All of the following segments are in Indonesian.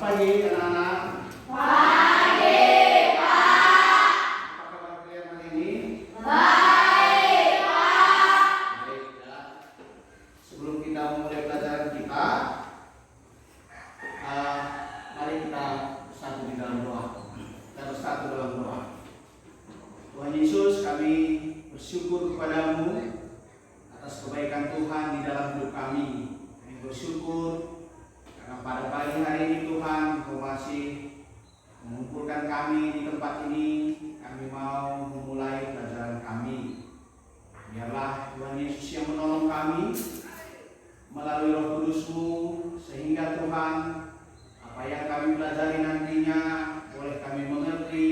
pagi anak-anak. Pagi, Pak. Apa kabar kalian hari ini? Baik, Pak. Baik ya. Sebelum kita memulai pelajaran kita, mari kita bersatu di dalam doa. Kita bersatu dalam doa. Tuhan Yesus, kami bersyukur kepadamu atas kebaikan Tuhan di dalam hidup kami. Kami bersyukur karena pada pagi hari ini Tuhan Engkau masih mengumpulkan kami di tempat ini. Kami mau memulai pelajaran kami. Biarlah Tuhan Yesus yang menolong kami melalui Roh Kudus-Mu, sehingga Tuhan apa yang kami pelajari nantinya boleh kami mengerti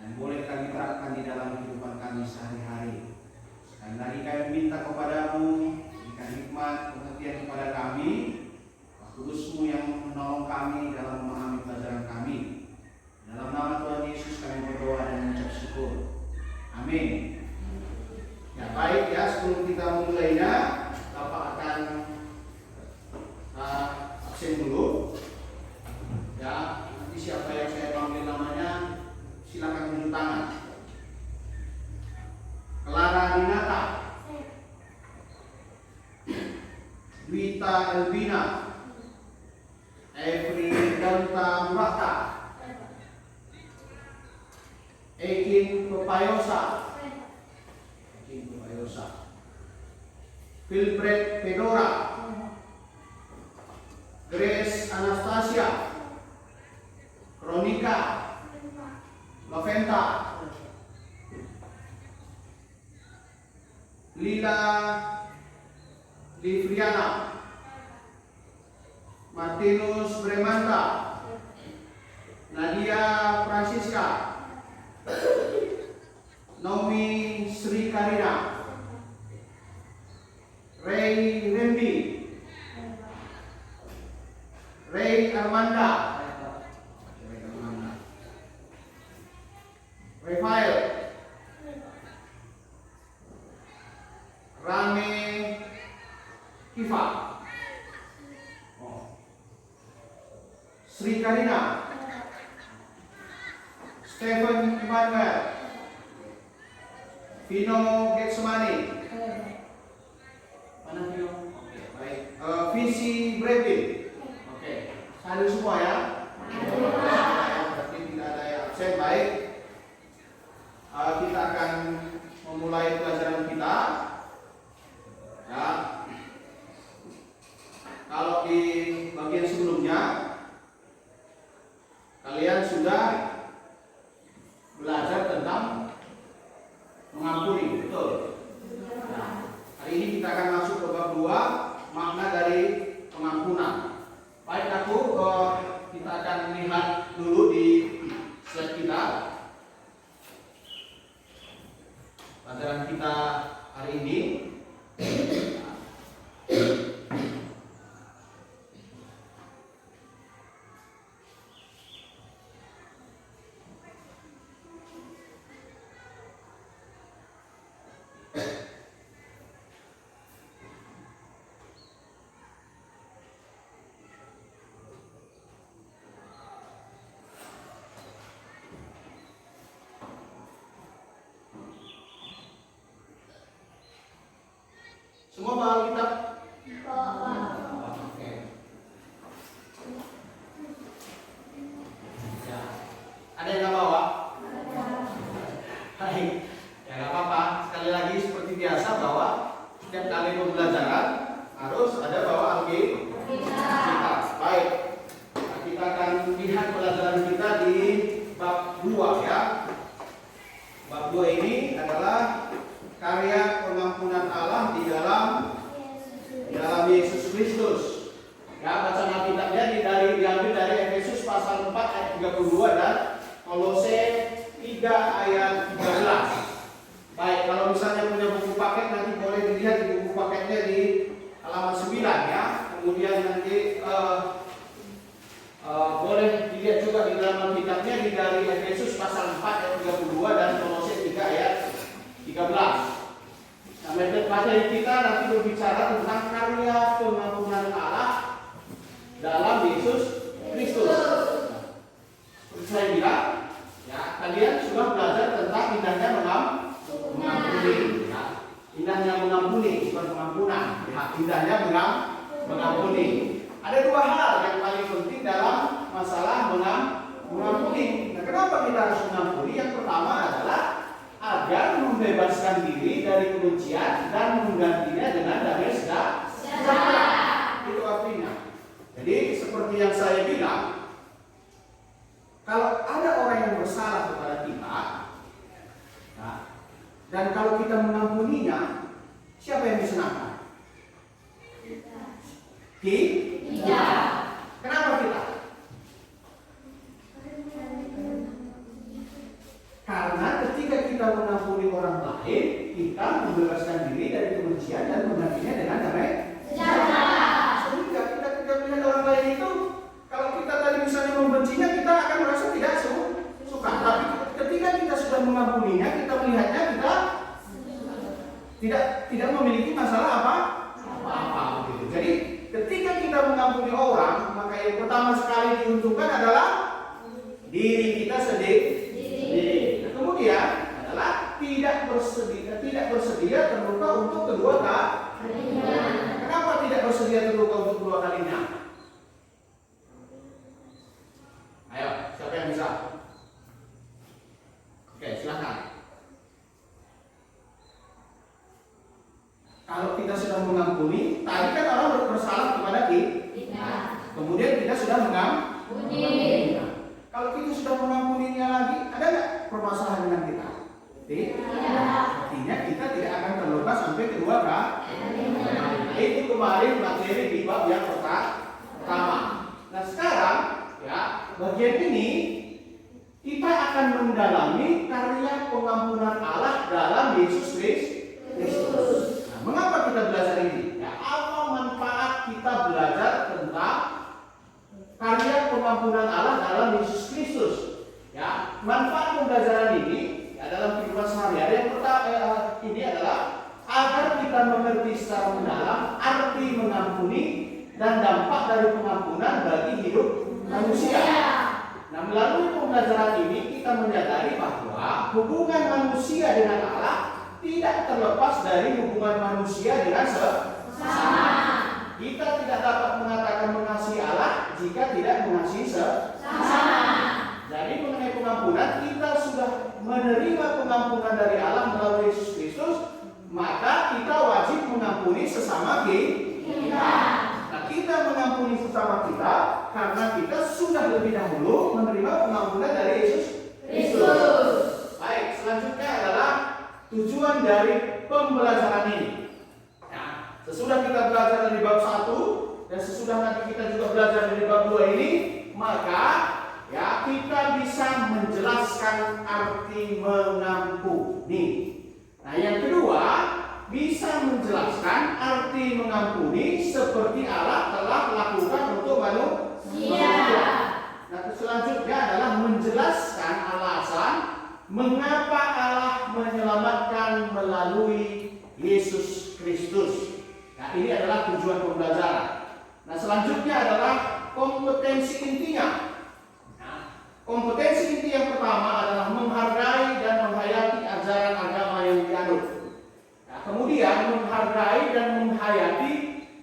dan boleh kami terapkan di dalam kehidupan kami sehari-hari. Sekali lagi kami minta kepadamu, berikan hikmat pengertian kepada kami, Roh Kudus-Mu yang menolong kami dalam memahami pelajaran kami. Dalam nama Tuhan Yesus kami berdoa dan mengucap syukur. Amin. Ya baik ya, sebelum kita memulainya, Bapak akan absen dulu. Ya, nanti siapa yang saya panggil namanya, silakan tunjuk tangan. Clara Dinata, Dwita Elvina, Evri Danta Murata, Ekin Pepayosa, Wilfred Pedora, Grace Anastasia, Kronika, Laventa, Lila Livriana, Martinus Bremanta, Nadia Francisca, Naomi Sri Karina, Ray Rembi, Ray Armanda, Rafael, Rame Kifa, Sri Karina, Stephen Emmanuel, Vino Getsemani, mana Vino? Oke, baik. Visi Brevin. Oke, hadir semua ya. Berarti tidak ada yang absen. Baik. Kita akan memulai pelajaran kita. Ya. Kalau di bagian sebelumnya kalian sudah belajar tentang mengampuni, betul? Nah, hari ini kita akan masuk ke bab 2, makna dari pengampunan. Baik, kita akan lihat dulu di slide kita. Pelajaran kita hari ini. Semua bawa kitab? Oke. Ya. Ada yang nggak bawa? Baik. Ya nggak apa-apa. Sekali lagi seperti biasa bahwa setiap kali pembelajaran harus ada bawa Alkitab. Baik. Nah, kita akan lihat pelajaran kita di bab 2 ya. Bab 2 ini adalah karya pengampunan Allah di dalam Yesus Kristus. Ya, bacaan Alkitabnya diambil dari Efesus pasal 4 ayat 32 dan Kolose 3 ayat 13. Baik, kalau misalnya punya buku paket nanti boleh dilihat di buku paketnya di halaman 9 ya. Kemudian nanti boleh dilihat juga di dalam Alkitabnya dari Efesus pasal 4 ayat 32 dan Kolose 3 ayat 13. Nah, materi kita nanti berbicara tentang karya pengampunan Allah dalam Yesus Kristus. kalian sudah belajar tentang indahnya mengampuni. Ya. Indahnya mengampuni, bukan pengampunan. Ya. Indahnya mengampuni. Ada dua hal yang paling penting dalam masalah mengampuni. Nah, kenapa kita harus mengampuni? Yang pertama adalah agar membebaskan diri dari kebencian dan menggantinya dengan damai sejahtera. Itu artinya. Jadi seperti yang saya bilang, kalau ada orang yang bersalah kepada kita, nah, dan kalau kita mengampuninya, siapa yang disenangkan? Kita. Kenapa kita? Karena ketika kita mengampuni orang lain, kita membebaskan diri dari kebencian dan menggantinya dengan damai sejahtera. Sehingga kita tidak melihat orang lain itu, kalau kita tadi misalnya membencinya, kita akan merasa tidak suka. Tapi ketika kita sudah mengampuninya, kita melihatnya kita tidak memiliki masalah apa-apa. Gitu. Jadi ketika kita mengampuni orang, maka yang pertama sekali diuntungkan adalah diri kita sendiri. Nah, kemudian adalah tidak bersedia terluka untuk kedua kalinya. Kenapa tidak bersedia terluka untuk kedua kalinya? Ayo, siapa yang bisa? Oke, silakan. Kalau kita sudah mengampuni, tadi kan orang bersalah kepada kita. Kemudian kita sudah mengampuni. Kalau kita sudah mengampuninya lagi, ada nggak permasalahan dengan kita? Artinya kita tidak akan terluka sampai kedua kali. Itu kemarin materi di bab yang pertama. Nah sekarang, ya bagian ini kita akan mendalami karya pengampunan Allah dalam Yesus Kristus. Nah, mengapa kita belajar ini? Ya, apa manfaat kita belajar tentang karya pengampunan Allah dalam Yesus Kristus? Ya, manfaat pembelajaran ini ya, dalam kehidupan sehari-hari yang pertama ini adalah agar kita mengerti secara mendalam arti mengampuni dan dampak dari pengampunan bagi hidup manusia. Nah, melalui pembelajaran ini kita menyadari bahwa hubungan manusia dengan Allah tidak terlepas dari hubungan manusia dengan sesama. Kita tidak dapat mengatakan mengasihi Allah jika tidak mengasihi sesama. Jadi mengenai pengampunan, kita sudah menerima pengampunan dari Allah melalui Yesus Kristus, maka kita wajib mengampuni sesama kita. Nah, kita mengampuni sesama kita karena kita sudah lebih dahulu menerima pengampunan dari Yesus Kristus. Baik, selanjutnya adalah tujuan dari pembelajaran ini. Nah, sesudah kita belajar dari bab 1 dan sesudah nanti kita juga belajar dari bab 2 ini, maka ya kita bisa menjelaskan arti mengampuni. Nah, yang kedua, bisa menjelaskan arti mengampuni seperti Allah telah lakukan untuk manusia. Nah, selanjutnya adalah menjelaskan alasan mengapa Allah menyelamatkan melalui Yesus Kristus. Nah, ini adalah tujuan pembelajaran. Nah, selanjutnya adalah kompetensi intinya. Kompetensi inti yang pertama adalah menghargai dan menghayati ajaran agama yang dianut. Nah, kemudian menghargai dan menghayati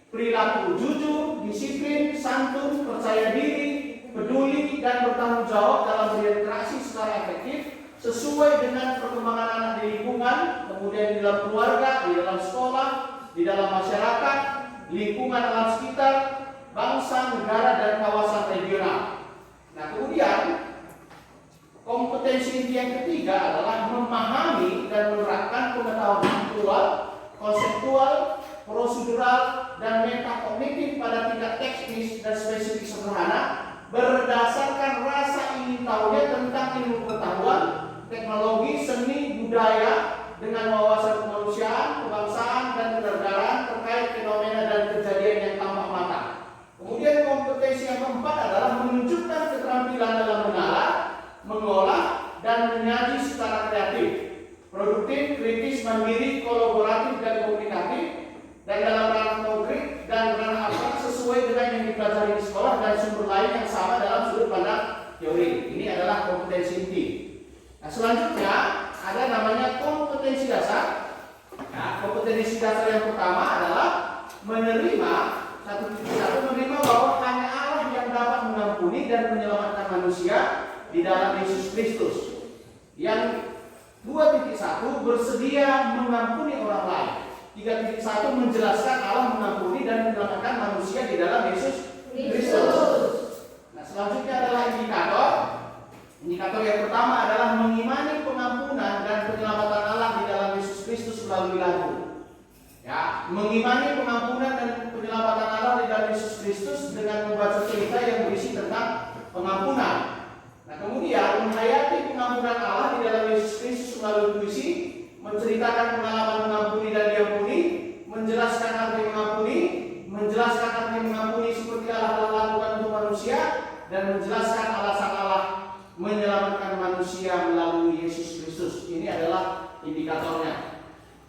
perilaku jujur, disiplin, santun, percaya diri, peduli dan bertanggung jawab dalam berinteraksi secara efektif sesuai dengan perkembangan anak di lingkungan, kemudian di dalam keluarga, di dalam sekolah, di dalam masyarakat, lingkungan alam sekitar, bangsa, negara dan kawasan regional. Nah, kemudian kompetensi inti yang ketiga adalah memahami dan menerapkan pengetahuan aktual, konseptual, prosedural, dan metakognitif pada tingkat teknis dan spesifik sederhana berdasarkan rasa ingin tahunya tentang ilmu pengetahuan, teknologi, seni, budaya dengan wawasan kemanusiaan, kebangsaan, dan kenegaraan terkait fenomena dan kejadian yang tampak mata. Kemudian kompetensi yang keempat adalah menunjukkan keterampilan dalam menalar, mengolah, dan menyaji secara kreatif, produktif, kritis, mandiri, kolaboratif, dan komunikatif, dan dalam ranah konkret dan ranah abstrak sesuai dengan yang dipelajari di sekolah dan sumber lain yang sama dalam sudut pandang teori. Ini adalah kompetensi inti. di dalam Yesus Kristus. Yang 2.1 bersedia mengampuni orang lain. 3.1 menjelaskan Allah mengampuni dan menyelamatkan manusia di dalam Yesus Kristus. Nah, selanjutnya adalah indikator. Indikator yang pertama adalah mengimani pengampunan dan penyelamatan Allah di dalam Yesus Kristus melalui lagu. Ya, mengimani pengampunan dan penyelamatan Allah di dalam Yesus Kristus dengan membaca cerita yang berisi tentang pengampunan. Nah, kemudian menghayati pengampunan Allah di dalam Yesus Kristus melalui puisi, menceritakan pengalaman mengampuni dan diampuni, menjelaskan arti mengampuni, menjelaskan arti mengampuni seperti Allah telah lakukan untuk manusia, dan menjelaskan alasan Allah menyelamatkan manusia melalui Yesus Kristus. Ini adalah indikatornya.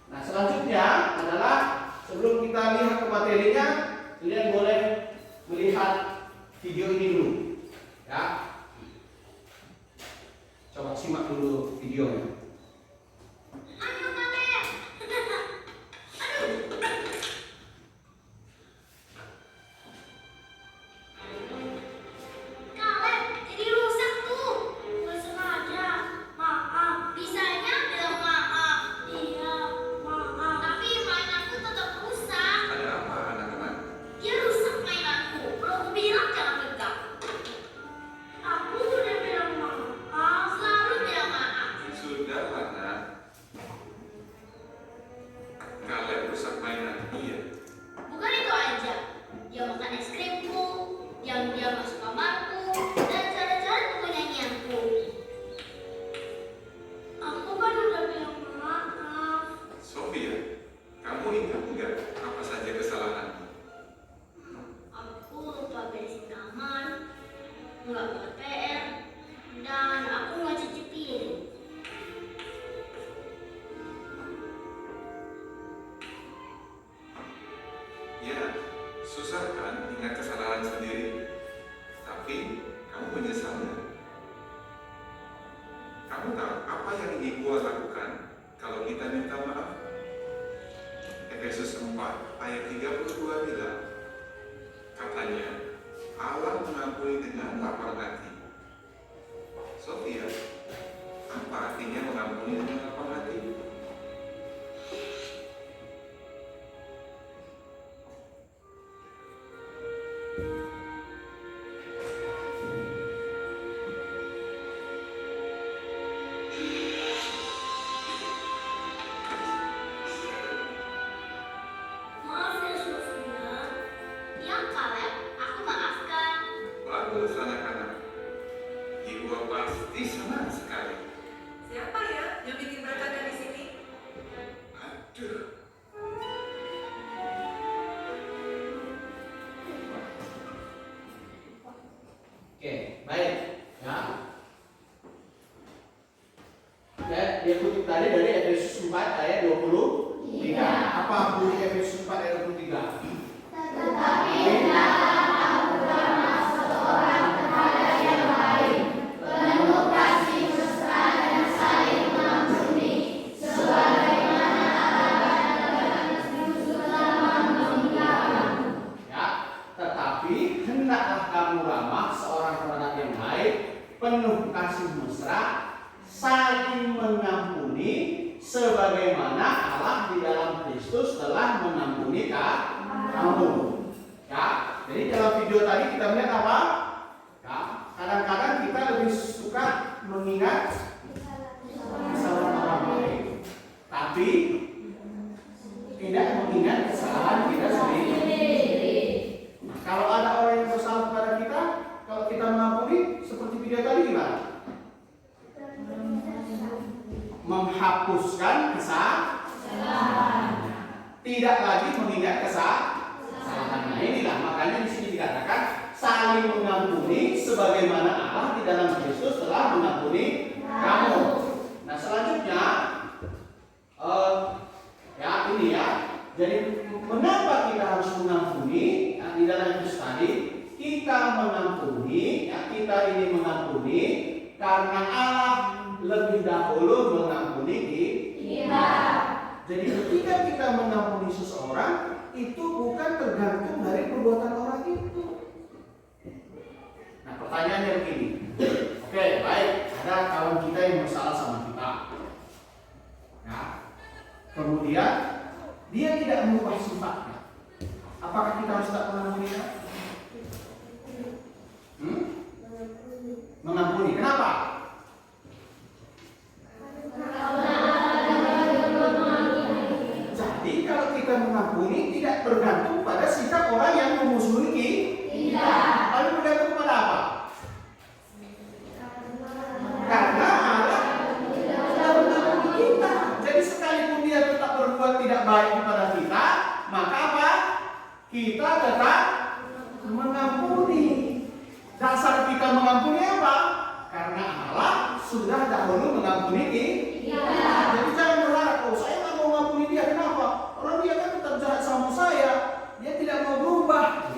Nah, selanjutnya adalah sebelum kita lihat ke materinya, kalian boleh melihat video ini dulu. Ya. Coba simak dulu videonya. Susah kan ingat kesalahan sendiri? Tapi kamu menyesalnya. Kamu tahu apa yang Ibu lakukan kalau kita minta maaf? Efesus 4 ayat 32 bilang, katanya Allah mengampuni dengan lapang hati. Sofia, apa artinya mengampuni dengan lapang hati? Bagus anak-anak. Ibu pasti senang sekali. Siapa ya yang bikin berkata di sini? Aduh. Oke, baik. Ya. Ya, dia kutip tadi dari Efesus 4 ayat 23. Apa bunyi Efesus 4 ayat 23? Tetapi hendaklah kamu ramah seorang kepada yang lain, penuh kasih mesra dan saling mengampuni, sebagaimana Allah dan dalam Kristus telah mengampuni kamu. Ya, tetapi hendaklah kamu ramah seorang terhadap yang lain, penuh kasih mesra, saling mengampuni, sebagaimana Allah di dalam Kristus telah mengampuni kamu. Ya, jadi dalam video tadi kita melihat apa? Ya, kadang-kadang kita lebih suka mengingat kesalahan orang lain, tapi tidak mengingat kesalahan kita sendiri. Nah, kalau ada orang yang bersalah kepada kita, kalau kita mengampuni, seperti video tadi gimana? Menghapuskan kesalahan, tidak lagi mengingat kesalahan. Nah, inilah makanya di sini dikatakan saling mengampuni sebagaimana Allah di dalam Kristus telah mengampuni kamu. Nah, selanjutnya ya ini ya. Jadi mengapa kita harus mengampuni? Nah, di dalam Kristus tadi kita mengampuni, ya, kita ini mengampuni karena Allah lebih dahulu mengampuni kita. Jadi ketika kita mengampuni seseorang, itu bukan tergantung dari perbuatan orang itu. Nah, pertanyaannya begini. Oke, baik. kemudian dia tidak mengubah sifatnya, apakah kita harus tak mengampuni dia? Mengampuni. Kenapa? Jadi kalau kita mengampuni tidak bergantung pada sikap orang yang memusuhi kita. Lalu bergantung pada apa? Karena Allah sudah mengampuni kita. Jadi sekalipun dia tetap berbuat tidak baik kepada kita, maka apa? Kita tetap mengampuni. Dasar kita mengampuni apa? Karena Allah sudah dahulu mengampuni kita. Jadi jangan berharap, oh saya nggak mau mengampuni dia. Kenapa? Orang dia kan tetap jahat sama saya. Dia tidak mau berubah.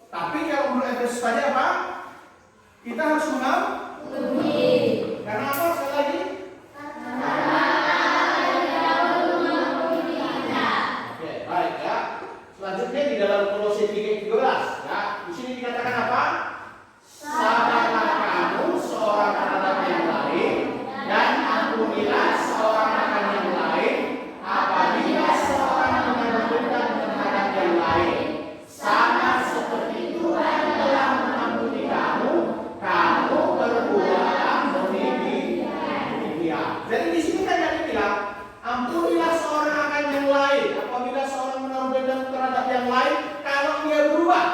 Tapi kalau menurut Efesus tadi apa? Kita harus mengampuni. Karena apa? Sekali lagi. Oke, baik ya. Selanjutnya di dalam Kolose 3:13 ya. Di sini dikatakan apa? Sabarlah kamu seorang terhadap yang lain dan ampunilah seorang akan yang lain apabila seorang mengadukan terhadap yang lain. Sama seperti Tuhan telah mengampuni kamu, kamu berbuatlah demikian. Jadi di sini kan tadi bilang, ampunilah seorang akan yang lain apabila seorang menaruh dendam terhadap yang lain kalau dia berubah.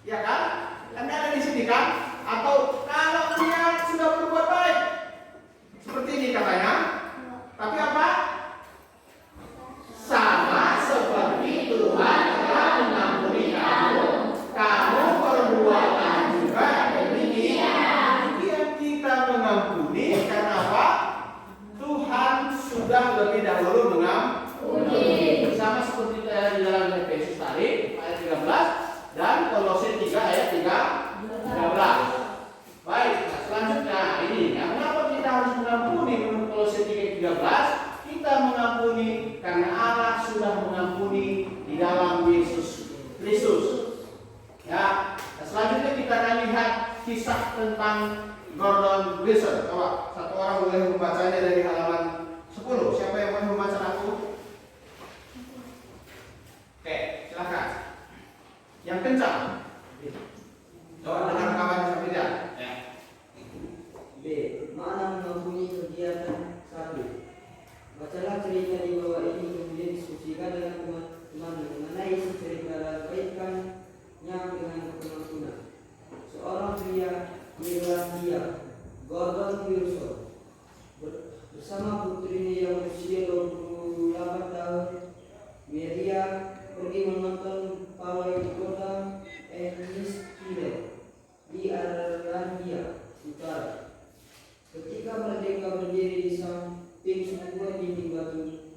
Ya kan? Anda ada di sini kan? Atau kalau dia sudah berbuat baik. Seperti ini katanya. Tapi apa? Sama seperti Tuhan telah mengampuni kamu, kamu berbuatlah juga demikian. Demikian kita mengampuni karena apa? Tuhan sudah lebih dahulu mengampuni. Sama seperti di dalam Efesus tadi ayat 13 dan Kolose 3 ayat 13. Baik, nah selanjutnya ini ya, kenapa kita harus mengampuni menurut Kolose 3:13? Kita mengampuni karena Allah sudah mengampuni di dalam Yesus Kristus. Ya, nah, selanjutnya kita akan lihat kisah tentang Gordon Wilson. Coba satu orang boleh membacanya dari halaman 10. Siapa yang boleh membaca aku? Oke, silakan. Yang kencang. Coba dengar kawan sampai dia. Ya. B. Makna mengampuni kegiatan 1. Bacalah cerita di bawah ini kemudian diskusikan dengan teman-teman mengenai isi cerita dan kaitkannya dengan pengampunan. Seorang pria Irlandia, Gordon Wilson, bersama putrinya yang berusia 28 tahun, Maria, pergi menonton pawai di kota Enniskillen di Irlandia Utara. Ketika mereka berdiri di samping sebuah dinding batu,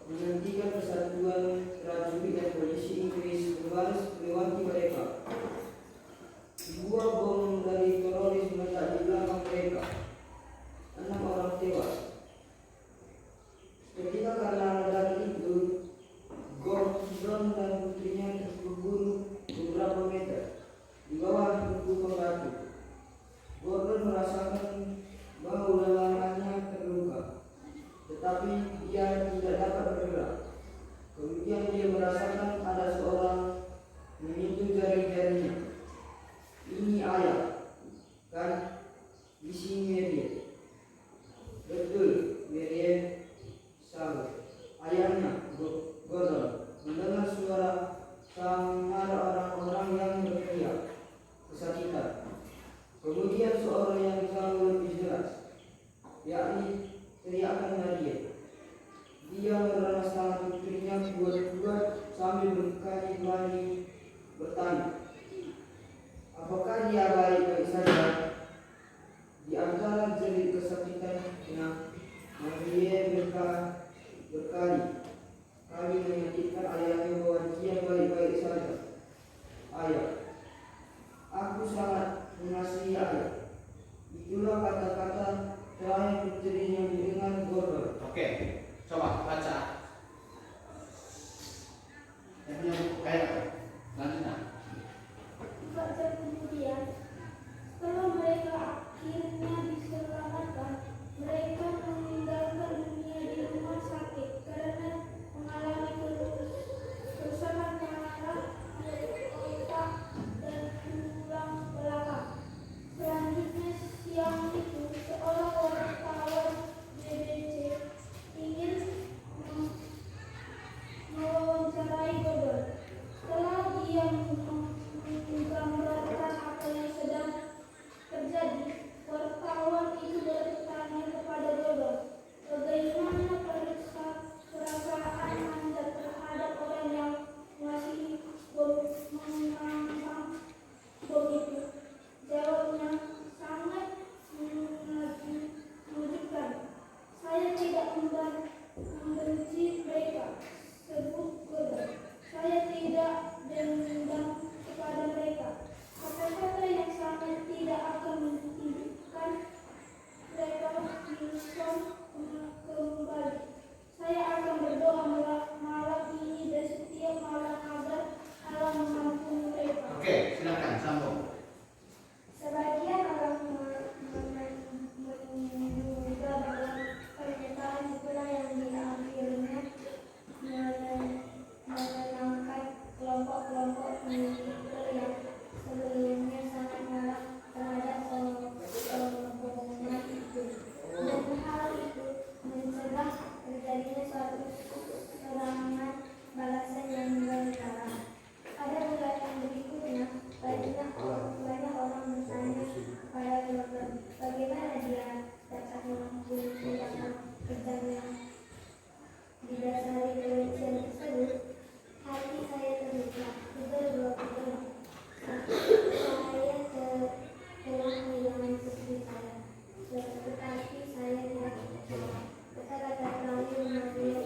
menghentikan persatuan prajurit dan polisi Inggris berbaris melewati mereka. Sebuah bom dari teroris meledak di belakang mereka. 6 orang tewas. Ketika karena ledakan itu, Gordon dan putrinya terkubur beberapa meter di bawah tumpukan batu. Gordon merasakan bahwa lengannya terluka, tetapi dia tidak dapat bergerak. Kemudian dia merasakan ada seorang menyentuh jari-jarinya. Ini ayah, kan? Isi Mary. Betul, Mary salah. Ayahnya, Gordon, mendengar suara sangar orang-orang yang berteriak kesakitan. Kemudian seorang yang jauh lebih jelas, yakni teriakan Maria. Dia mereras tangan putrinya kuat-kuat sambil berkali-kali bertanya, apakah dia baik-baik saja? Di antara jerit kesakitannya, Maria berkali-kali menyakitkan ayahnya bahwa dia baik-baik saja. Ayah, aku sangat mengasihi ayah. Itulah kata-kata terakhir putrinya mendengar Gordon. Oke, coba baca. Yang punya buku kayak apa? Lanjutnya. Baca kemudian, setelah mereka akhirnya diselamatkan, mereka meninggalkan dunia di membenci mereka. Sebut Gordon. Saya tidak dendam kepada mereka. Kata-kata yang sangat tidak akan menghidupkan mereka Wilson kembali. Saya akan berdoa malam ini dan setiap malam agar Allah mengampuni mereka. Oke, silakan sambung. Sebagian orang menduga bahwa pernyataan itulah yang diambilnya menenangkan kelompok-kelompok militer yang sebelumnya sangat marah terhadap pengeboman itu. Dan hal itu mencegah terjadinya suatu serangan balasan yang benar. Pada bulan yang berikutnya, banyak orang bertanya kepada Gordon, bagaimana dia dapat mengampuni tindakan kejam yang didasari kebencian tersebut. Hati saya terluka. Saya telah kehilangan putri saya, tetapi saya tidak kecewa. Kata-kata terakhir Maria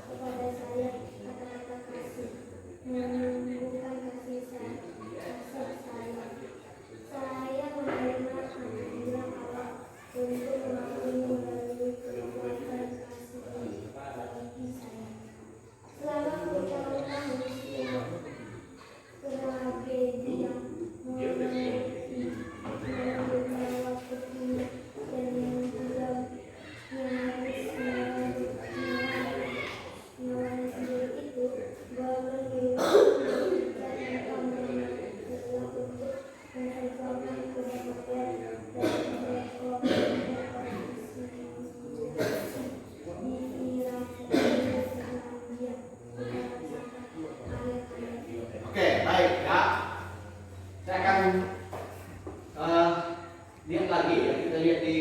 kepada saya, kata-kata kasih, menumbuhkan kasih saya. Saya menerima panggilan Allah untuk mengampuni melalui kekuatan kasih bagi saya. Selama bertahun-tahun tragedi yang membawa putrinya dan yang juga nyaris nyawanya sendiri itu, Gordon untuk memperjuangkan kebenaran dan Oke, baik ya. Saya akan lihat lagi ya. Kita lihat di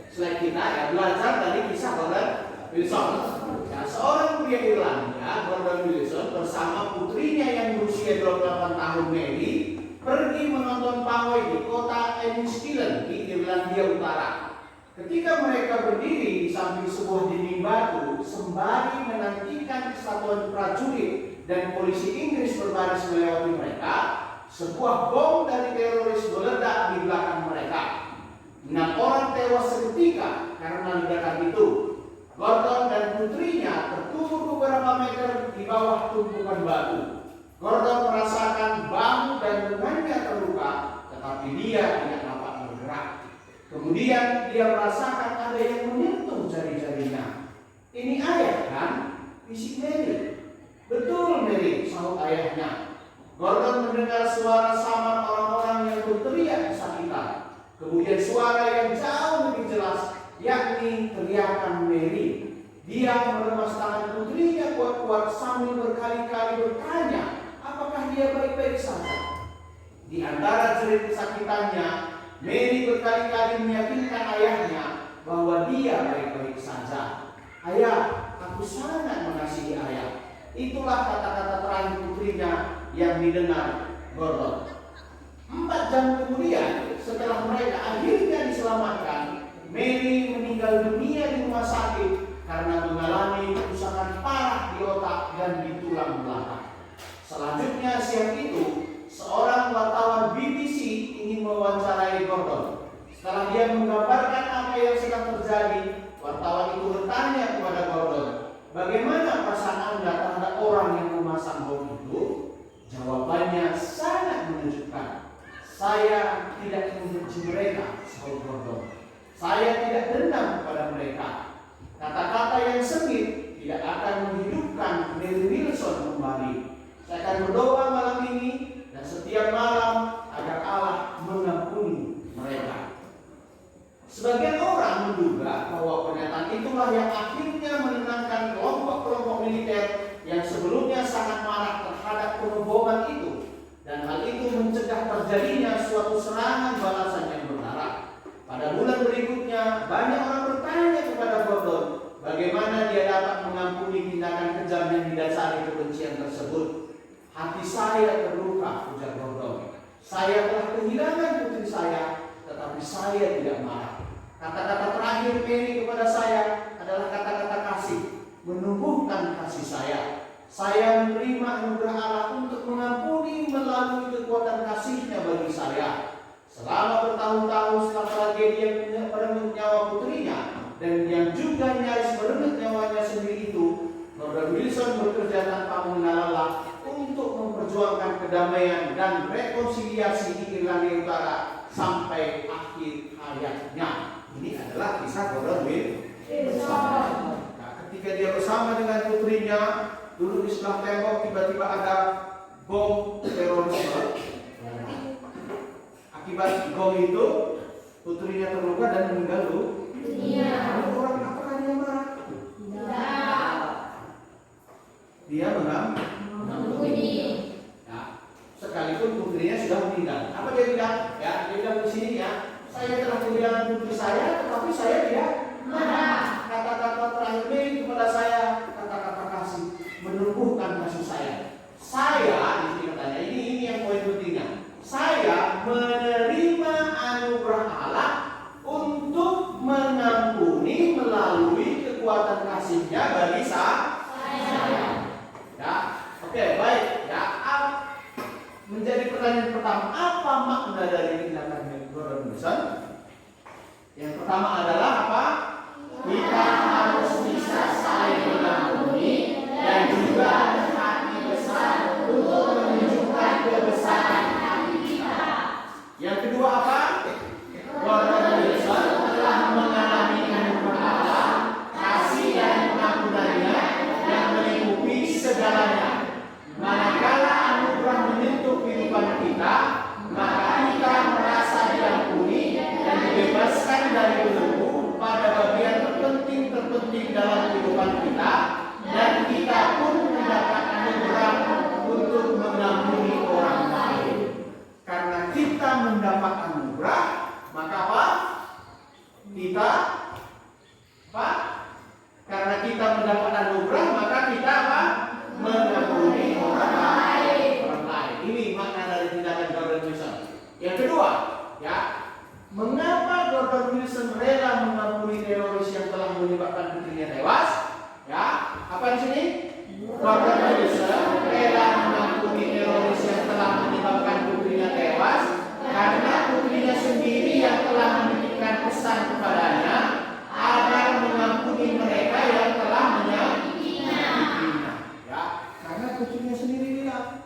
slide kita ya. Belajar dari kisah Gordon Wilson. Ya, seorang pria Irlandia, Gordon Wilson bersama putrinya yang berusia 28 tahun Mary pergi menonton pawai di kota Enniskillen di Irlandia Utara. Ketika mereka berdiri di samping sebuah dinding batu sembari menantikan kesatuan prajurit dan polisi Inggris berbaris melewati mereka, sebuah bom dari teroris meledak di belakang mereka. 6 orang tewas seketika karena ledakan itu. Gordon dan putrinya tertunggu beberapa meter di bawah tumpukan batu. Gordon merasakan bahu dan lengannya terluka, tetapi dia tidak dapat bergerak. Kemudian dia merasakan ada yang menyentuh jari-jarinya. Ini ayah kan? Bisik Mary. Betul Mary, sahut ayahnya. Gordon mendengar suara samar orang-orang yang berteriak kesakitan. Kemudian suara yang jauh lebih jelas, yakni teriakan Mary. Dia meremas tangan putrinya kuat-kuat sambil berkali-kali bertanya, apakah dia baik-baik saja? Di antara jerit kesakitannya, Mary berkali-kali meyakinkan ayahnya bahwa dia baik-baik saja. Ayah, aku sangat mengasihi ayah. Itulah kata-kata terakhir putrinya yang didengar Gordon. 4 jam kemudian, setelah mereka akhirnya diselamatkan, Mary meninggal dunia di rumah sakit karena mengalami kerusakan parah di otak dan di tulang belakang. Selanjutnya siang itu, seorang wartawan BBC ingin mewawancarai Gordon. Setelah dia menggambarkan apa yang sedang terjadi, wartawan itu bertanya kepada Gordon, bagaimana perasaan Anda terhadap orang yang memasang bom itu? Jawabannya sangat menunjukkan. Saya tidak membenci mereka, sahut Gordon. Saya tidak dendam kepada mereka. Kata-kata yang sengit tidak akan menghidupkan Mary Wilson kembali. Saya akan berdoa malam ini dan setiap malam agar Allah mengampuni mereka. Sebagian orang menduga bahwa pernyataan itulah yang akhirnya menenangkan kelompok-kelompok militer yang sebelumnya sangat marah terhadap pengeboman itu, dan hal itu mencegah terjadinya suatu serangan balasan yang berdarah. Pada bulan berikutnya, banyak orang bertanya kepada Gordon bagaimana dia dapat mengampuni tindakan kejam yang didasari kebencian tersebut. Hati saya terluka, ujar Gordon. Saya telah kehilangan putri saya, tetapi saya tidak marah. Kata-kata terakhir Mary kepada saya adalah kata-kata kasih. menumbuhkan kasih saya. Saya menerima anugerah Allah untuk mengampuni melalui kekuatan kasih-Nya bagi saya. Selama bertahun-tahun setelah tragedi yang merenggut nyawa putrinya dan yang juga nyaris merenggut nyawanya sendiri itu, Gordon Wilson bekerja tanpa mengenal lelah untuk memperjuangkan kedamaian dan rekonsiliasi di Irlandia Utara sampai akhir hayatnya. Ini adalah kisah Gordon Wilson. Nah, ketika dia bersama dengan putrinya duduk di sebelah tembok, tiba-tiba ada bom terorisme. Akibat bom itu putrinya terluka dan meninggal dunia. Orang apakah dia marah? Tidak. Dia mengampuni. Ya, sekalipun putrinya sudah meninggal. Apa dia bilang? Ya, dia bilang di sini ya, saya telah kehilangan putri saya, tetapi saya tidak marah. Kata-kata terakhir Mary kepada saya, kata-kata kasih, menumbuhkan kasih saya. Saya, di sini katanya, ini yang poin pentingnya. Saya menerima anugerah Allah untuk mengampuni melalui kekuatan kasih-Nya bagi saya. Ya, oke, baik. Ya, menjadi pertanyaan pertama, apa makna dari tindakan Gordon Wilson? Yang pertama adalah apa? Kita harus bisa saling mengampuni dan juga hati besar untuk menunjukkan kebesaran hati kita. Yang kedua apa? Gordon Wilson telah mengalami anugerah Allah, kasih dan pengampunannya yang melingkupi segalanya. Manakala anugerah menyentuh kehidupan kita, maka kita merasa diampuni dan dibebaskan dari belenggu pada bagian terpenting dalam kehidupan kita, dan kita pun mendapat anugerah untuk mengampuni orang lain. Karena kita mendapat anugerah, maka apa? Karena kita mendapat anugerah, maka kita apa? Mengampuni orang lain. Ini makna dari tindakan Gordon Wilson. Yang kedua, ya, mengapa Gordon Wilson rela mengampuni teroris yang telah menyebabkan putrinya tewas? Ya, apa di sini? Gordon Wilson rela mengampuni teroris yang telah menyebabkan putrinya tewas karena putrinya sendiri yang telah menitipkan pesan kepadanya agar mengampuni mereka yang telah menyakitinya. Ya, karena putrinya sendiri bilang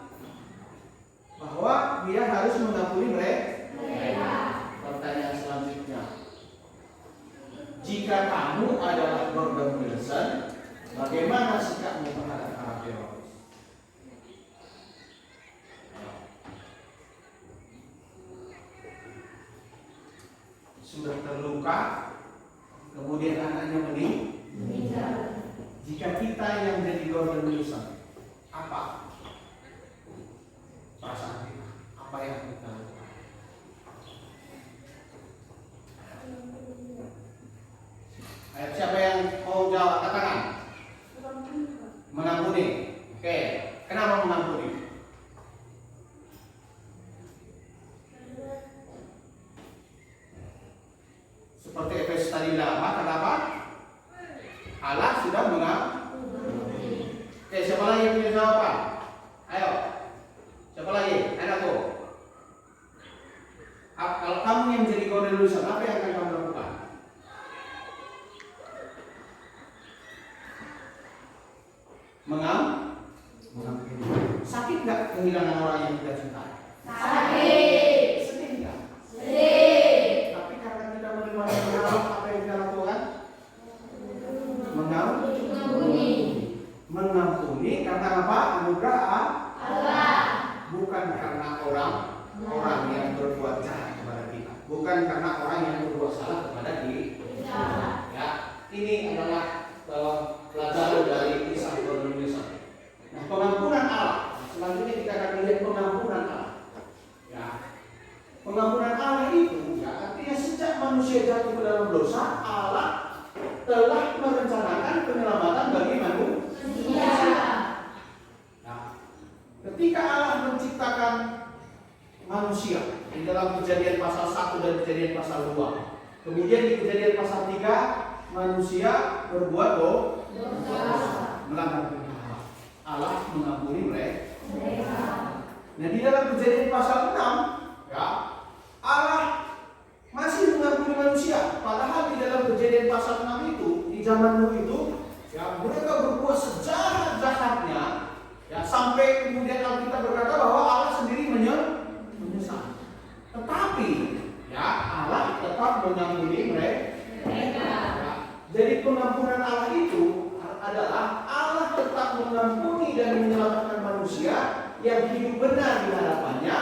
bahwa dia harus mengampuni mereka. Pertanyaan selanjutnya, jika kamu adalah Gordon Wilson, bagaimana sikapmu terhadap para teroris? Sudah terluka, kemudian anaknya meninggal. Jika kita yang jadi Gordon Wilson, apa perasaan kita? Apa yang kita lakukan? Ayo, siapa yang mau jawab? Angkat tangan. Mengampuni. Oke, kenapa mengampuni? Seperti Efesus tadi bilang apa? Kenapa? Allah sudah mengampuni. Oke, siapa lagi yang punya jawaban? Ayo, siapa lagi? Anakku. Kalau kamu yang jadi Gordon Wilson, apa yang akan kamu lakukan? Mengampuni. Sakit nggak kehilangan orang yang kita cintai? Sakit. Sedih nggak? Sedih. Tapi karena kita menerima anugerah, apa yang kita lakukan? Mengampuni karena apa? Anugerah Allah. Bukan karena orang yang berbuat jahat kepada kita, bukan karena orang yang berbuat salah kepada kita. Ya, ini adalah pelajaran dari kisah Gordon Wilson. Nah, pengampunan Allah. Selanjutnya kita akan melihat pengampunan Allah. Ya, pengampunan Allah itu, ya, artinya sejak manusia jatuh ke dalam dosa, Allah telah merencanakan penyelamatan bagi manusia. Nah, ketika Allah menciptakan manusia di dalam Kejadian pasal 1 dan Kejadian pasal 2, kemudian di Kejadian pasal 3 manusia berbuat dosa. Nah, di dalam Kejadian pasal 6, ya, Allah masih mengampuni manusia. Padahal di dalam Kejadian pasal 6 itu, di zaman Nuh itu, ya, mereka berbuat sejahat-jahatnya, ya, sampai kemudian Alkitab berkata bahwa Allah sendiri menyesal. Tetapi, ya, Allah tetap mengampuni mereka. Ya. Jadi pengampunan Allah itu adalah Allah tetap mengampuni dan menyelamatkan manusia yang hidup benar di hadapannya,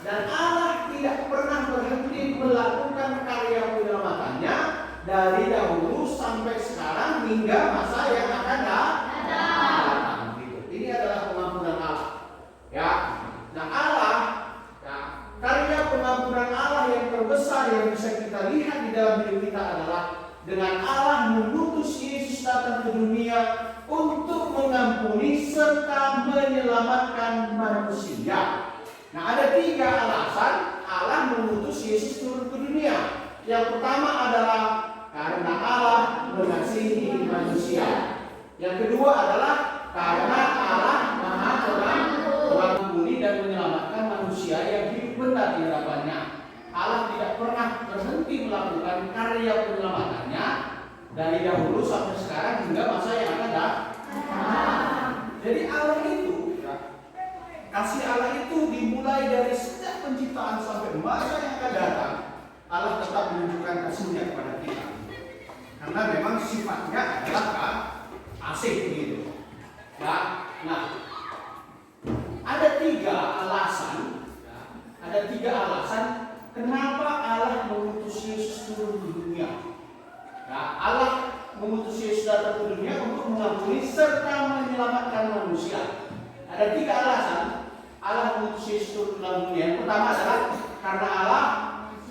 dan Allah tidak pernah berhenti melakukan karya penyelamatannya dari dahulu sampai sekarang hingga masa yang akan datang. Gitu. Ini adalah pengampunan Allah. Ya, nah Allah, ya, karya pengampunan Allah yang terbesar yang bisa kita lihat di dalam hidup kita adalah dengan Allah mengutus Yesus datang ke dunia untuk mengampuni serta menyelamatkan manusia. Nah, ada 3 alasan Allah mengutus Yesus turun ke dunia. Yang pertama adalah karena Allah mengasihi manusia. Yang kedua adalah karena Allah Maha mengampuni dan menyelamatkan manusia yang hidup benar di hadapannya. Allah tidak pernah berhenti melakukan karya penyelamatannya dari dahulu sampai sekarang hingga masa yang akan datang. Jadi Allah itu, ya, kasih Allah itu dimulai dari sejak penciptaan sampai masa yang akan datang. Allah tetap menunjukkan kasih-Nya kepada kita. Karena memang sifatnya adalah kasih begitu. Ya, nah, ada 3 alasan. Ya, ada 3 alasan kenapa Allah mengutus Yesus turun di dunia. Ya, Allah mengutus Yesus datang ke dunia untuk mengampuni serta menyelamatkan manusia. Ada 3 alasan Allah mengutus Yesus turun ke dunia. Yang pertama adalah karena Allah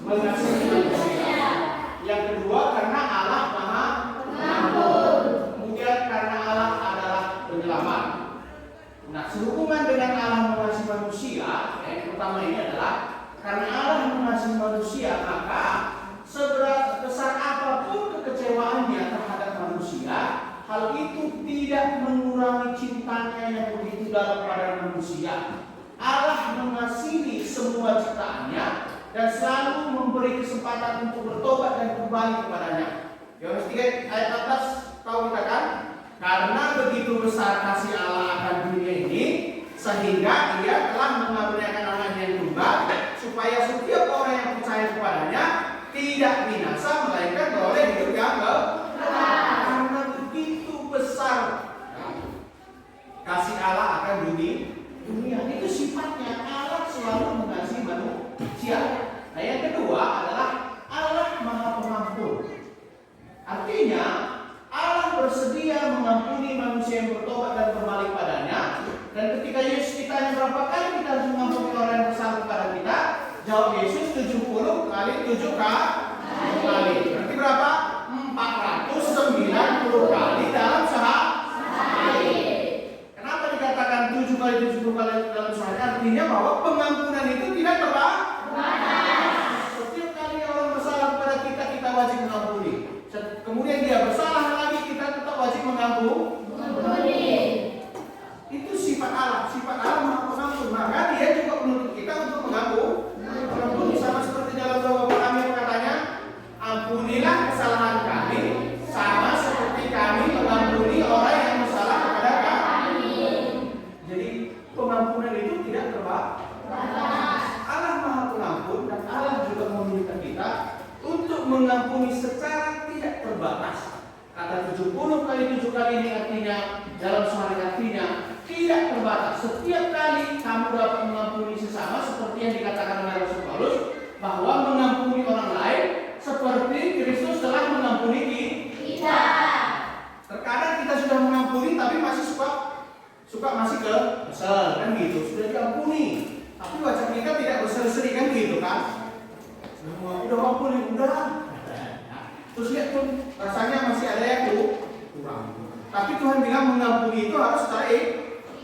mengasihi manusia. Yang kedua karena Allah Maha Pengampun. Kemudian karena Allah adalah penyelamat. Nah, sehubungan dengan Allah mengasihi manusia, yang pertama ini adalah karena Allah mengasihi manusia, maka sebesar apapun kekecewaannya terhadap manusia, hal itu tidak mengurangi cintanya yang begitu dalam pada manusia. Allah mengasihi semua ciptaannya dan selalu memberi kesempatan untuk bertobat dan kembali kepadanya. Yohanes 3 ayat 14 tahu kita kan? Karena begitu besar kasih Allah akan dunia ini, sehingga Ia telah mengaruniakan anaknya yang tunggal, supaya setiap orang yang percaya kepadanya tidak binasa melainkan beroleh hidup yang kekal. Karena begitu besar kasih Allah akan dunia, itu sifatnya. Allah selalu mengasihi manusia. Nah, yang kedua adalah Allah Maha Pengampun. Artinya Allah bersedia mengampuni manusia yang bertobat dan kembali padanya. Dan ketika Yesus ditanya berapa kali kita harus mengampuni orang yang bersalah kepada kita, jawab Yesus 70 kali 7 kali. Berarti berapa? 490 kali dalam sehari. Kenapa dikatakan 7 kali 70 kali dalam sehari? Artinya bahwa pengampunan itu tidak terbatas. Setiap kali orang bersalah kepada kita, kita wajib mengampuni. Kemudian dia bersalah lagi, kita tetap wajib mengampuni. Itu sifat Allah Maha Pengampun. Maka Dia juga menuntut kita untuk mengampuni. Sama seperti dalam doa Bapa kami yang katanya, ampunilah kesalahan kami sama seperti kami mengampuni orang yang bersalah kepada kami. Jadi pengampunan itu tidak terbatas. Allah Maha Pengampun dan Allah juga meminta kita untuk mengampuni secara tidak terbatas. Kata 70 kali 7 kali ini artinya dalam sehari artinya tidak terbatas. Setiap kali kamu dapat mengampuni sesama seperti yang dikatakan oleh Rasul Paulus, bahwa mengampuni orang lain seperti Kristus telah mengampuni kita. Terkadang kita sudah mengampuni tapi masih suka masih kesel kan gitu. Sudah diampuni tapi wajah kita tidak berseri-seri kan gitu kan. Udah ampuni, udah. Terus lihat tuh rasanya masih ada yang kurang. Tapi Tuhan bilang mengampuni itu harus secara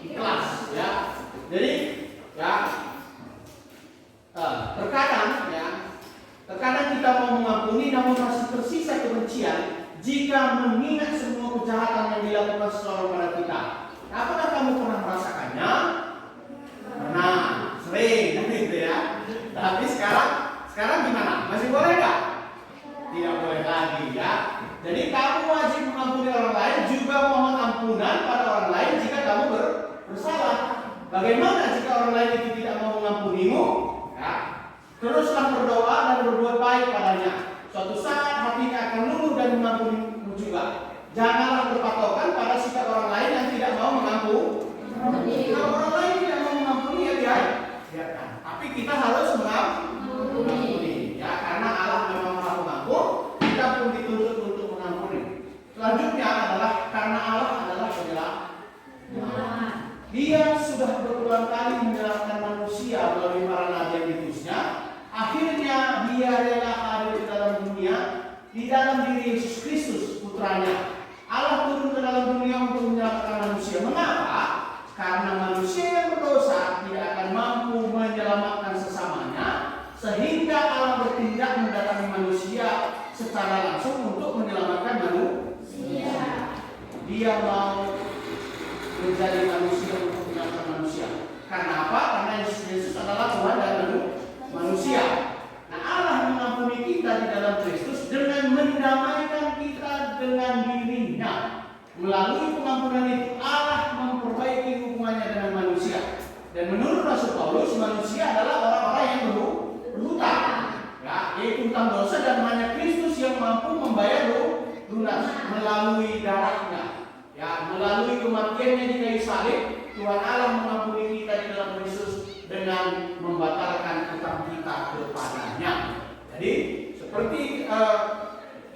ikhlas, ya. Jadi, ya, terkadang kita mau mengampuni namun masih tersisa kebencian jika mengingat semua kejahatan yang dilakukan seseorang pada kita. Apakah kamu pernah merasakannya? Pernah, sering. sekarang gimana? Masih boleh nggak? Tidak boleh lagi ya. Jadi kamu wajib mengampuni orang lain, juga mohon ampunan pada orang lain jika kamu bersalah. Bagaimana jika orang lain itu tidak mau mengampunimu? Ya. Teruslah berdoa dan berbuat baik padanya. Suatu saat hatinya akan luluh dan mengampunimu juga. Janganlah berpatokan pada sikap orang lain yang tidak mau mengampuni. Kalau orang lain tidak mau mengampuni ya biarkan. Tapi kita harus mengampuni. Ya, karena Allah memang Maha Pengampun, kita pun dituntut untuk mengampuni. Selanjutnya adalah karena Allah adalah penyelamat. Dia sudah berulang kali menyelamatkan manusia melalui para nabi yang diutusnya. Akhirnya dia rela hadir di dalam dunia, di dalam diri Yesus Kristus putranya. Allah turun ke dalam dunia untuk menyelamatkan manusia. Mengapa? Karena manusia yang berdosa tidak akan mampu menyelamatkan sesamanya, sehingga Allah bertindak mendatangi manusia secara langsung untuk menyelamatkan manusia. Dia mau menjadi manusia untuk menyelamatkan manusia. Karena apa? Karena Yesus adalah Tuhan dan manusia. Nah, Allah mengampuni kita di dalam Kristus dengan mendamaikan kita dengan dirinya. Melalui pengampunan itu Allah memperbaiki hubungannya dengan manusia. Dan menurut Rasul Paulus, manusia adalah orang-orang yang berhutang, ya, yaitu hutang dosa, dan hanya Kristus yang mampu membayar lunas melalui darahnya. Ya, melalui kematiannya di kayu salib, Tuhan Allah mengampuni kita di dalam Kristus dengan membatalkan hutang kita kepadanya. Jadi seperti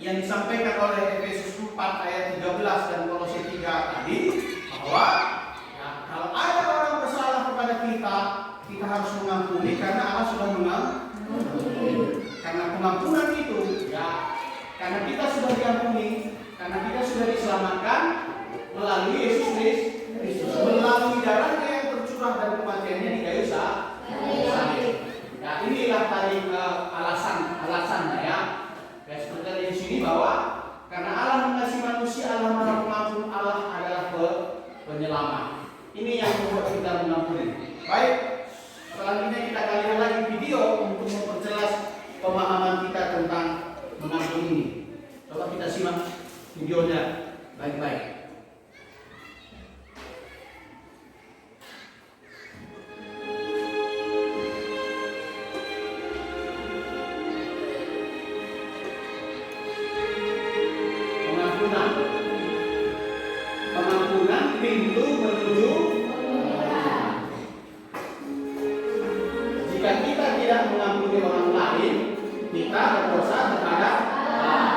yang disampaikan oleh Efesus 4 ayat 13 dan Kolose 3 tadi, bahwa ya, kalau ada orang bersalah kepada kita, kita harus mengampuni karena Allah sudah mengampuni. Karena pengampunan itu, ya, karena kita sudah diampuni, karena kita sudah diselamatkan melalui Yesus Kristus, melalui darahnya yang tercurah dan kematiannya di kayu salib. Ya, inilah tadi alasannya ya. Ya, seperti di sini bahwa karena Allah mengasihi manusia, Allah Maha Pengampun, Allah adalah penyelamat. Ini yang membuat kita mengampuni. Baik, selanjutnya kita akan lihat lagi video untuk memperjelas pemahaman kita tentang mengampuni ini. Coba kita simak videonya baik-baik. Pengampunan pintu menuju. Jika kita tidak mengampuni orang lain, kita berdosa terhadap Allah.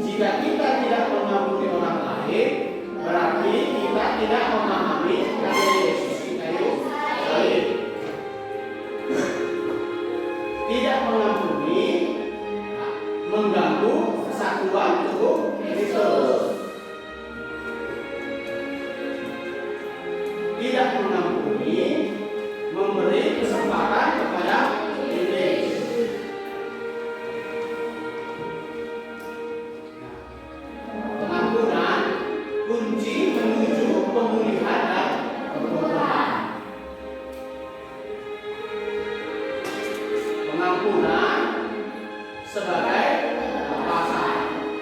Jika kita tidak mengampuni orang lain, berarti kita tidak memahami karya Yesus di kayu salib. Tidak mengampuni mengganggu kesatuan tubuh Kristus. Tidak mengampuni memberi kesempatan kepada iblis. Pengampunan kunci menuju pemulihan dan perubahan. Pengampunan sebagai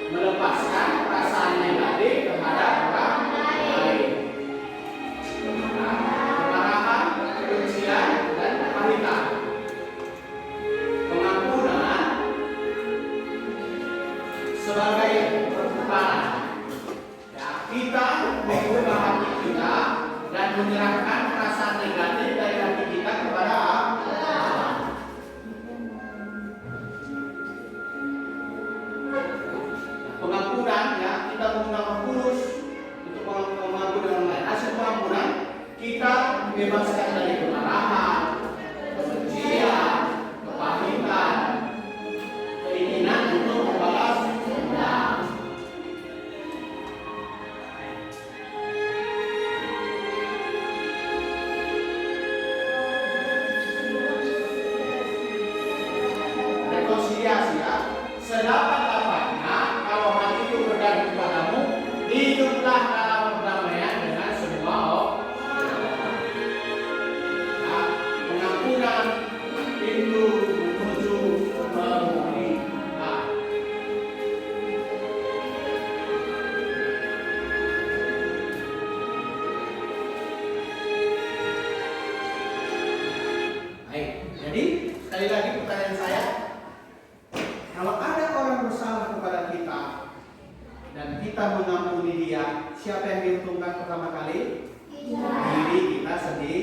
melepaskan perasaan negatif terhadap orang lain, kemarahan, kebencian, dan kepahitan. Pengampunan sebagai pertukaran, ya, kita mengubah hati kita dan menyerahkan perasaan negatif dari hati kita kepada Allah. Pengampunan, ya, kita menggunakan Kudus untuk mengampuni orang lain. Hasil pengampunan kita dibebaskan dari kemarahan, kebencian, kepahitan, keinginan untuk membalas dendam. Rekonsiliasi, ya, sedapat-dapatnya kalau hati itu bergantung padamu, hiduplah dalam perdamaian dengan semua orang. dan kita mengampuni dia, siapa yang diuntungkan pertama kali? Diri kita sendiri.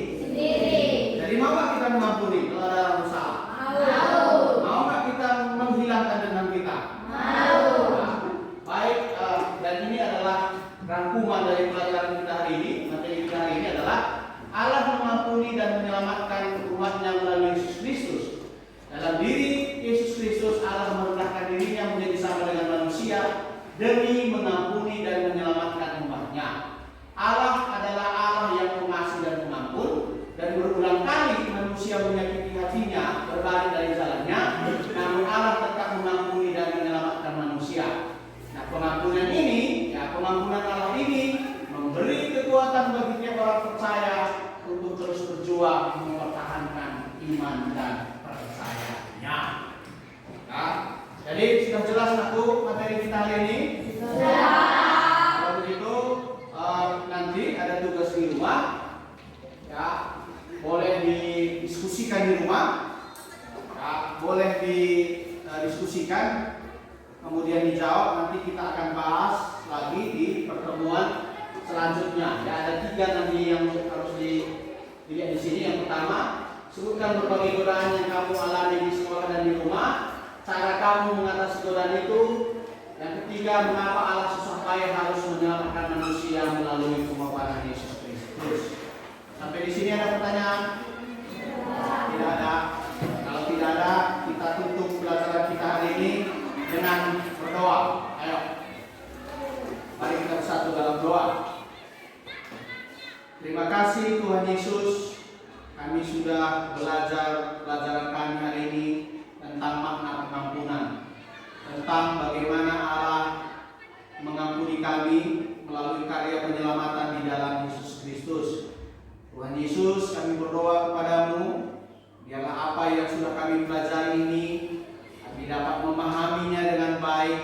Jadi mau nggak kita mengampuni kalau ada orang bersalah? Mau nggak kita menghilangkan dendam kita? Nah, baik, dan ini adalah rangkuman dari pelajaran kita hari ini. Materi kita hari ini adalah Allah mengampuni dan menyelamatkan umatnya melalui Yesus Kristus. Dalam diri Yesus Kristus, Allah merendahkan dirinya menjadi sama dengan manusia demi mengampuni dan menyelamatkan umatnya. Allah adalah Allah yang pengasih dan pengampun, dan berulang kali manusia menyakiti hatinya berbalik dari jalannya, namun Allah tetap mengampuni dan menyelamatkan manusia. Nah, pengampunan ini, pengampunan Allah ini memberi kekuatan bagi tiap orang percaya untuk terus berjuang mempertahankan iman dan percayanya. Nah, jadi sudah jelas aku materi kita hari ini? Kalau begitu nanti ada tugas di rumah, ya boleh didiskusikan di rumah, ya boleh didiskusikan, kemudian dijawab. Nanti kita akan bahas lagi di pertemuan selanjutnya. Ya, ada 3 nanti yang harus dilihat di sini. Yang pertama, sebutkan berbagai godaan yang kamu alami di sekolah dan di rumah, cara kamu mengatasi godaan itu. Yang ketiga, mengapa Allah susah payah harus menyelamatkan manusia melalui pengorbanan Yesus Kristus. Sampai di sini ada pertanyaan? Tidak ada. Kalau tidak ada, kita tutup pelajaran kita hari ini dengan berdoa. Ayo, mari kita bersatu dalam doa. Terima kasih Tuhan Yesus, kami sudah belajar pelajaran kami hari ini tentang makna pengampunan, tentang bagaimana Allah mengampuni kami melalui karya penyelamatan di dalam Yesus Kristus. Tuhan Yesus, kami berdoa kepadamu, biarlah apa yang sudah kami pelajari ini, kami dapat memahaminya dengan baik,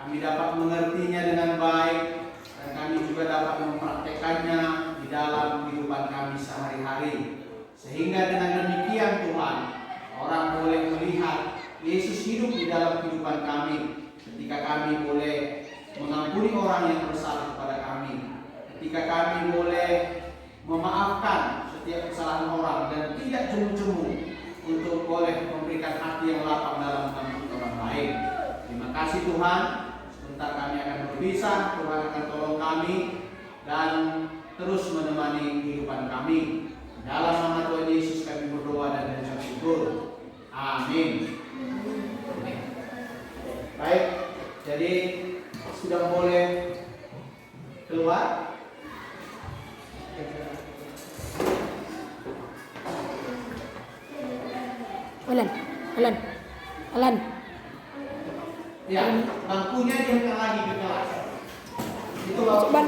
kami dapat mengertinya dengan baik, dan kami juga dapat mempraktekannya di dalam kehidupan kami sehari-hari. Sehingga dengan demikian Tuhan, orang boleh melihat Yesus hidup di dalam kehidupan kami, ketika kami boleh mengampuni orang yang bersalah kepada kami, ketika kami boleh memaafkan setiap kesalahan orang dan tidak jemu-jemu untuk boleh memberikan hati yang lapang dalam mengampuni orang lain. Terima kasih Tuhan. Sebentar kami akan berpisah, Tuhan akan tolong kami dan terus menemani kehidupan kami. Dalam nama Tuhan Yesus kami berdoa dan mengucap syukur. Amin. Baik, jadi sudah boleh keluar. Alan. Ya, bangkunya diangkat lagi ke kelas. Itu Ban.